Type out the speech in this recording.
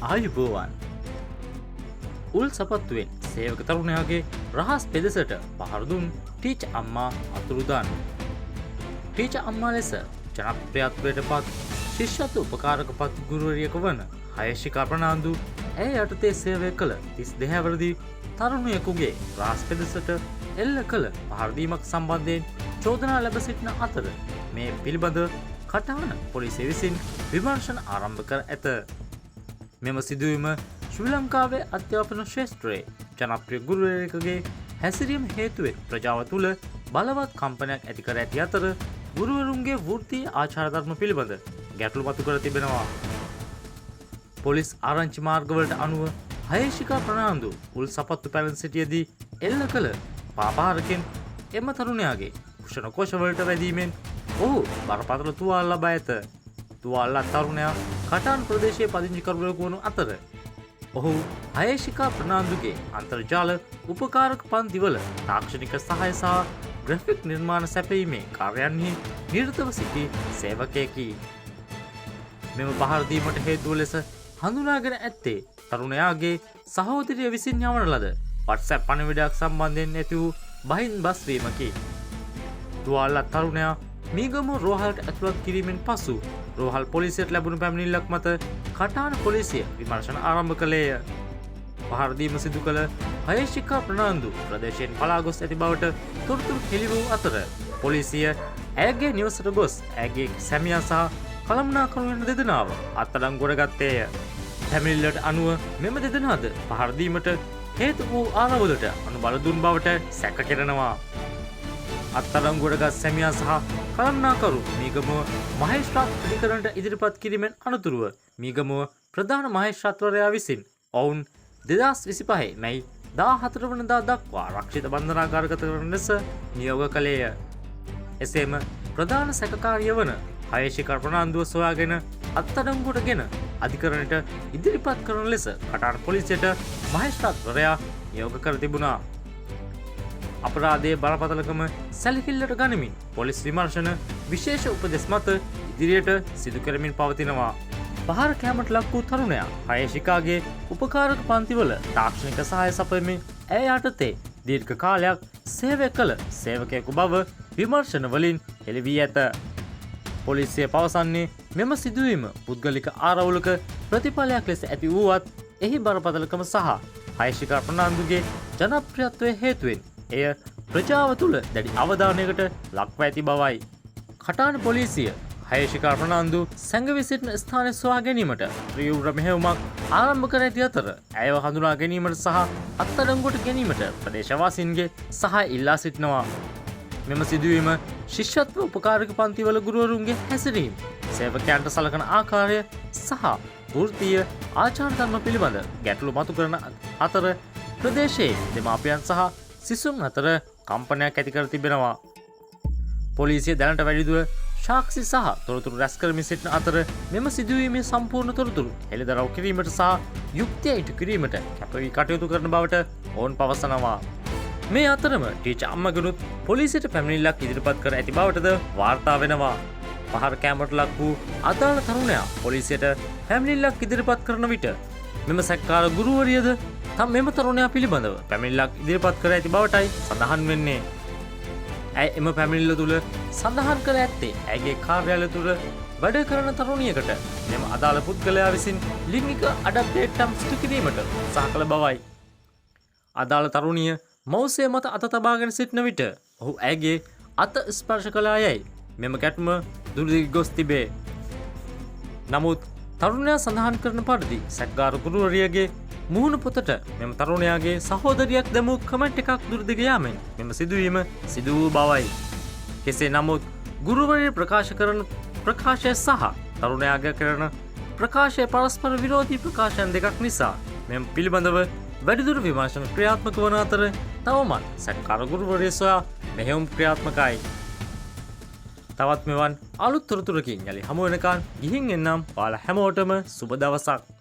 ආයුබෝවන් උල් සපත්තුවෙන් සේවක තරුණයාගේ රහස් පෙදෙසට පහරදුන් ටීච අම්මා අතුරුදන්. ටීච අම්මා ලෙස ජනප්‍රියත්වයට පත් ශිෂ්‍යත්ව උපකාරක පත් ගුරුවරියක වන හයශිකා ප්‍රනාන්දු ඇය යටතේ සේවය කළ 32 වරදි තරුණයෙකුගේ රහස් පෙදෙසට එල්ල කළ පහරදීමක් සම්බන්ධයෙන් චෝදනා ලැබ සිටින අතර මේ පිළිබඳ කටහඬ පොලිසිය විසින් විමර්ශන ආරම්භ කර ඇත. මෙම සිදුවීම ශ්‍රී ලංකාවේ අධ්‍යාපන ක්ෂේත්‍රයේ ජනප්‍රිය ගුරුවරයෙකුගේ හැසිරීම හේතුවෙන් ප්‍රජාව තුළ බලවත් කම්පනයක් ඇති කර ඇති අතර ගුරුවරුන්ගේ වෘත්තීය ආචාර ධර්ම පිළිබඳ ගැටලු මතු කර තිබෙනවා. පොලිස් ආරංචි මාර්ගවලට අනුව හයේෂිකා ප්‍රනාන්දු උල් සපත්තු පැලැන් සිටියේදී එල්ල කළ පාපාරකෙන් එම තරුණයාගේ කුෂණ කෝෂවලට වැදීමෙන් ඔහු බරපතල තුවාල ලබා ඇත. තුවාලලත් තරුණයා කටාන් ප්‍රදේශයේ පදිංචිකරුවෙකු වන අතර ඔහු හයේෂිකා ප්‍රනාන්දුගේ අන්තර්ජාල උපකාරක පන්තිවල තාක්ෂණික සහාය සහ ග්‍රැෆික් නිර්මාණ සැපයීමේ කාර්යයන්හි නිරතව සිටි සේවකයෙකි. මෙම පහරදීමට හේතුව ලෙස හඳුනාගෙන ඇත්තේ තරුණයාගේ සහෝදරිය විසින් යවන ලද WhatsApp පණිවිඩයක් සම්බන්ධයෙන් ඇති වූ බහින් බස්වීමකි. තුවාලලත් තරුණයා මීගමුව රෝහලට ඇතුළත් කිරීමෙන් පසු රෝහල් පොලිසියට ලැබුණු පැමිණිල්ලක් මත කටාන පොලිසිය විමර්ශන ආරම්භ කළේය. පහරදීම සිදු කළ හයේෂිකා ප්‍රනාන්දු ප්‍රදේශයෙන් පලා ගොස් ඇති බවට තොරතුරු හෙළි වූ අතර පොලිසිය ඇයගේ නිවසට ගොස් ඇයගේ සැමියා සහ කළමනාකරු වෙන දෙදෙනාව අත්අඩංගුවට ගත්තේය. පැමිණිල්ලට අනුව මෙම දෙදෙනාද පහරදීමට හේතු වූ ආරවුලට අනුබල දුන් බවට සැක කෙරෙනවා. අත්අඩංගුවට ගත් සැමියා සහ කළමනාකරු මීගමුව මහේස්ත්‍රාත් අධිකරණයට ඉදිරිපත් කිරීමෙන් අනතුරුව මීගමුව ප්‍රධාන මහේස්ත්‍රාත්වරයා විසින් ඔවුන් 2025 මැයි 14 වනදා දක්වා ආරක්ෂිත බන්ධනාගාරගත කරන ලෙස නියෝග කළේය. එසේම ප්‍රධාන සැකකාරිය වන හයේෂිකා ප්‍රනාන්දුව සොයාගෙන අත්අඩංගුවටගෙන අධිකරණයට ඉදිරිපත් කරන ලෙස කටාන පොලිසියට මහේස්ත්‍රාත්වරයා නියෝග කර තිබුණා. අපරාධයේ බරපතලකම සැලකිල්ලට ගනිමින් පොලිස් විමර්ශන විශේෂ උපදෙස් මත ඉදිරියට සිදු කරමින් පවතිනවා. පහර කෑමට ලක් වූ තරුණයා හයේෂිකාගේ උපකාරක පන්තිවල තාක්ෂණික සහාය සපයමින් ඇය යටතේ දීර්ඝ කාලයක් සේවය කළ සේවකයෙකු බව විමර්ශන වලින් හෙළි වී ඇත. පොලිසිය පවසන්නේ මෙම සිදුවීම පුද්ගලික ආරවුලක ප්‍රතිඵලයක් ලෙස ඇති වූවත් එහි බරපතලකම සහ හයේෂිකා ප්‍රනාන්දුගේ ජනප්‍රියත්වය හේතුවෙන් එය ප්‍රජාව තුළ දැඩි අවධානයකට ලක්ව ඇති බවයි. කටාන පොලිසිය හයේෂිකා ප්‍රනාන්දු සැඟවී සිටින ස්ථානය සොයා ගැනීමට ත්‍රිවෘ මෙහෙයුමක් ආරම්භ කර ඇති අතර ඇයව හඳුනා ගැනීමට සහ අත්අඩංගුවට ගැනීමට ප්‍රදේශවාසීන්ගේ සහාය ඉල්ලා සිටිනවා. මෙම සිදුවීම ශිෂ්‍යත්ව උපකාරක පන්තිවල ගුරුවරුන්ගේ හැසිරීම, සේවකයන්ට සලකන ආකාරය සහ වෘත්තීය ආචාර ධර්ම පිළිබඳ ගැටලු මතු කරන අතර ප්‍රදේශයේ දෙමාපියන් සහ සිසුන් අතර කම්පනයක් ඇති කර තිබෙනවා. පොලිසිය දැනට වැඩිදුර සාක්ෂි සහ තොරතුරු රැස් කරමින් සිටින අතර මෙම සිදුවීමේ සම්පූර්ණ තොරතුරු හෙළිදරව් කිරීමට සහ යුක්තිය ඉටු කිරීමට කැපවී කටයුතු කරන බවට ඔවුන් පවසනවා. මේ අතරම ටීච අම්මගෙනුත් පොලිසියට පැමිණිල්ලක් ඉදිරිපත් කර ඇති බවටද වාර්තා වෙනවා. පහර කෑමට ලක් වූ අදාළ තරුණයා පොලිසියට පැමිණිල්ලක් ඉදිරිපත් කරන විට මෙම සැකකාර ගුරුවරියද මෙම තරුණයා පිළිබඳව පැමිණිල්ලක් ඉදිරිපත් කර ඇති බවටයි සඳහන් වෙන්නේ. ඇය එම පැමිණිල්ල තුළ සඳහන් කර ඇත්තේ ඇයගේ කාර්යාලය තුළ වැඩ කරන තරුණියකට මෙම අදාළ පුද්ගලයා විසින් ලිංගික අඩප්ඩේට්ටම් සිදු කිරීමට උත්සාහ කළ බවයි. අදාළ තරුණිය මවුසේ මත අත තබාගෙන සිටින විට ඔහු ඇයගේ අත ස්පර්ශ කළා යයි මෙම ගැටුම දුරදිග ගොස් තිබේ. නමුත් තරුණයා සඳහන් කරන පරිදි සැකකාර ගුරුවරියගේ මුහුණ පොතට මෙම තරුණයාගේ සහෝදරියක් දැමූ කමෙන්ට් එකක් දුරදිග යාමෙන් මෙම සිදුවීම සිදු වූ බවයි. කෙසේ නමුත් ගුරුවරිය ප්‍රකාශ කරන ප්‍රකාශය සහ තරුණයාගේ කරන ප්‍රකාශය පරස්පර විරෝධී ප්‍රකාශයන් දෙකක් නිසා මෙම පිළිබඳව වැඩිදුර විමර්ශන ක්‍රියාත්මක වන අතර තවමත් සැකකාර ගුරුවරිය සොයා මෙහෙයුම් ක්‍රියාත්මකයි. තවත් මෙවන් අලුත් තොරතුරකින් යලි හමු වෙනකන් ගිහින් එන්නම්. ඔයාලා හැමෝටම සුබ දවසක්.